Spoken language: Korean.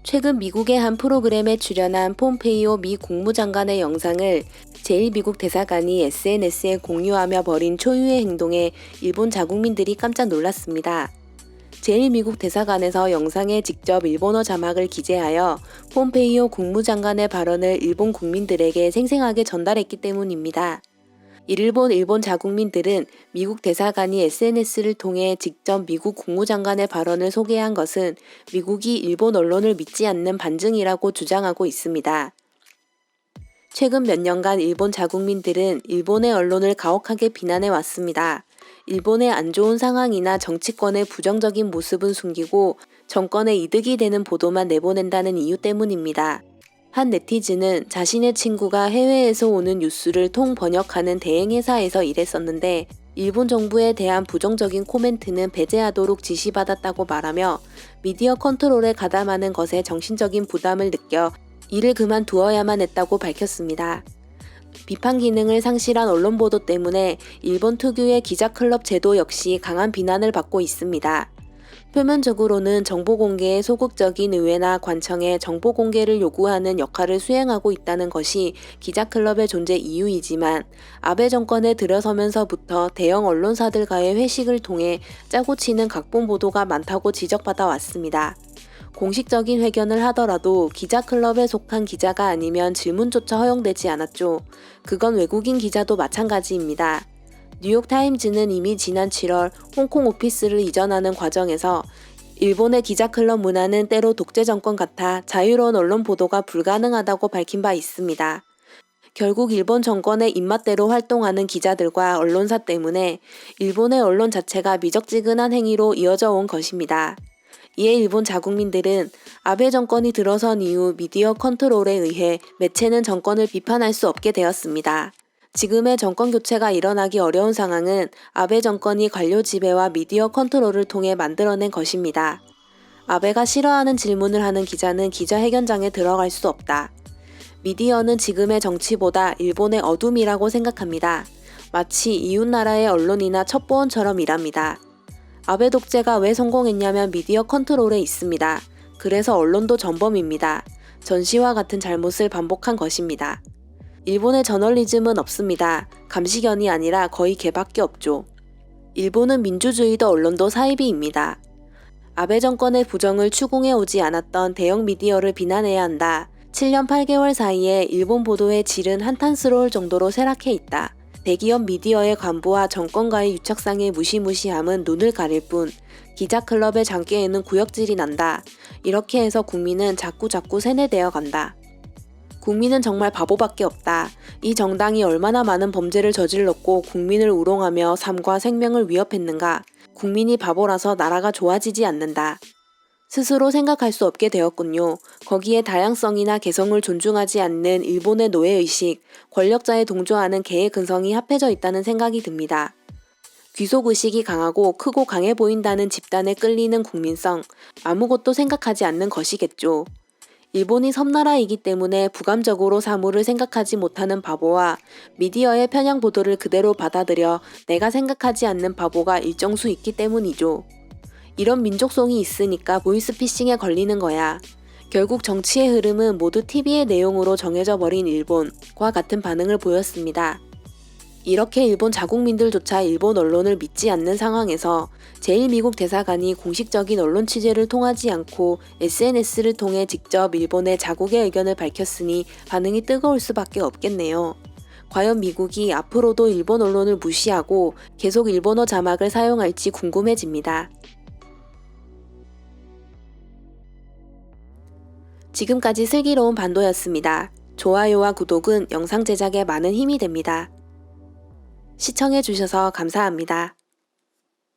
최근 미국의 한 프로그램에 출연한 폼페이오 미 국무장관의 영상을 제1미국 대사관이 SNS에 공유하며 벌인 초유의 행동에 일본 자국민들이 깜짝 놀랐습니다. 제1미국 대사관에서 영상에 직접 일본어 자막을 기재하여 폼페이오 국무장관의 발언을 일본 국민들에게 생생하게 전달했기 때문입니다. 이를 본 일본 자국민들은 미국 대사관이 SNS를 통해 직접 미국 국무장관의 발언을 소개한 것은 미국이 일본 언론을 믿지 않는 반증이라고 주장하고 있습니다. 최근 몇 년간 일본 자국민들은 일본의 언론을 가혹하게 비난해 왔습니다. 일본의 안 좋은 상황이나 정치권의 부정적인 모습은 숨기고 정권의 이득이 되는 보도만 내보낸다는 이유 때문입니다. 한 네티즌은 자신의 친구가 해외에서 오는 뉴스를 통번역하는 대행회사에서 일했었는데 일본 정부에 대한 부정적인 코멘트는 배제하도록 지시받았다고 말하며 미디어 컨트롤에 가담하는 것에 정신적인 부담을 느껴 일을 그만두어야만 했다고 밝혔습니다. 비판 기능을 상실한 언론 보도 때문에 일본 특유의 기자클럽 제도 역시 강한 비난을 받고 있습니다. 표면적으로는 정보 공개에 소극적인 의회나 관청에 정보 공개를 요구하는 역할을 수행하고 있다는 것이 기자클럽의 존재 이유이지만 아베 정권에 들어서면서부터 대형 언론사들과의 회식을 통해 짜고 치는 각본 보도가 많다고 지적받아 왔습니다. 공식적인 회견을 하더라도 기자클럽에 속한 기자가 아니면 질문조차 허용되지 않았죠. 그건 외국인 기자도 마찬가지입니다. 뉴욕타임즈는 이미 지난 7월 홍콩 오피스를 이전하는 과정에서 일본의 기자클럽 문화는 때로 독재 정권 같아 자유로운 언론 보도가 불가능하다고 밝힌 바 있습니다. 결국 일본 정권의 입맛대로 활동하는 기자들과 언론사 때문에 일본의 언론 자체가 미적지근한 행위로 이어져 온 것입니다. 이에 일본 자국민들은 아베 정권이 들어선 이후 미디어 컨트롤에 의해 매체는 정권을 비판할 수 없게 되었습니다. 지금의 정권 교체가 일어나기 어려운 상황은 아베 정권이 관료 지배와 미디어 컨트롤을 통해 만들어낸 것입니다. 아베가 싫어하는 질문을 하는 기자는 기자회견장에 들어갈 수 없다. 미디어는 지금의 정치보다 일본의 어둠이라고 생각합니다. 마치 이웃나라의 언론이나 첩보원처럼 일합니다. 아베 독재가 왜 성공했냐면 미디어 컨트롤에 있습니다. 그래서 언론도 전범입니다. 전시와 같은 잘못을 반복한 것입니다. 일본의 저널리즘은 없습니다. 감시견이 아니라 거의 개밖에 없죠. 일본은 민주주의도 언론도 사이비입니다. 아베 정권의 부정을 추궁해 오지 않았던 대형 미디어를 비난해야 한다. 7년 8개월 사이에 일본 보도의 질은 한탄스러울 정도로 쇠락해 있다. 대기업 미디어의 간부와 정권과의 유착상의 무시무시함은 눈을 가릴 뿐 기자클럽의 장기에는 구역질이 난다. 이렇게 해서 국민은 자꾸 세뇌되어 간다. 국민은 정말 바보밖에 없다. 이 정당이 얼마나 많은 범죄를 저질렀고 국민을 우롱하며 삶과 생명을 위협했는가. 국민이 바보라서 나라가 좋아지지 않는다. 스스로 생각할 수 없게 되었군요. 거기에 다양성이나 개성을 존중하지 않는 일본의 노예의식, 권력자에 동조하는 개의 근성이 합해져 있다는 생각이 듭니다. 귀속의식이 강하고 크고 강해 보인다는 집단에 끌리는 국민성, 아무것도 생각하지 않는 것이겠죠. 일본이 섬나라이기 때문에 부감적으로 사물을 생각하지 못하는 바보와 미디어의 편향 보도를 그대로 받아들여 내가 생각하지 않는 바보가 일정 수 있기 때문이죠. 이런 민족성이 있으니까 보이스피싱에 걸리는 거야. 결국 정치의 흐름은 모두 TV의 내용으로 정해져 버린 일본과 같은 반응을 보였습니다. 이렇게 일본 자국민들조차 일본 언론을 믿지 않는 상황에서 제1미국 대사관이 공식적인 언론 취재를 통하지 않고 SNS를 통해 직접 일본의 자국의 의견을 밝혔으니 반응이 뜨거울 수밖에 없겠네요. 과연 미국이 앞으로도 일본 언론을 무시하고 계속 일본어 자막을 사용할지 궁금해집니다. 지금까지 슬기로운 반도였습니다. 좋아요와 구독은 영상 제작에 많은 힘이 됩니다. 시청해주셔서 감사합니다.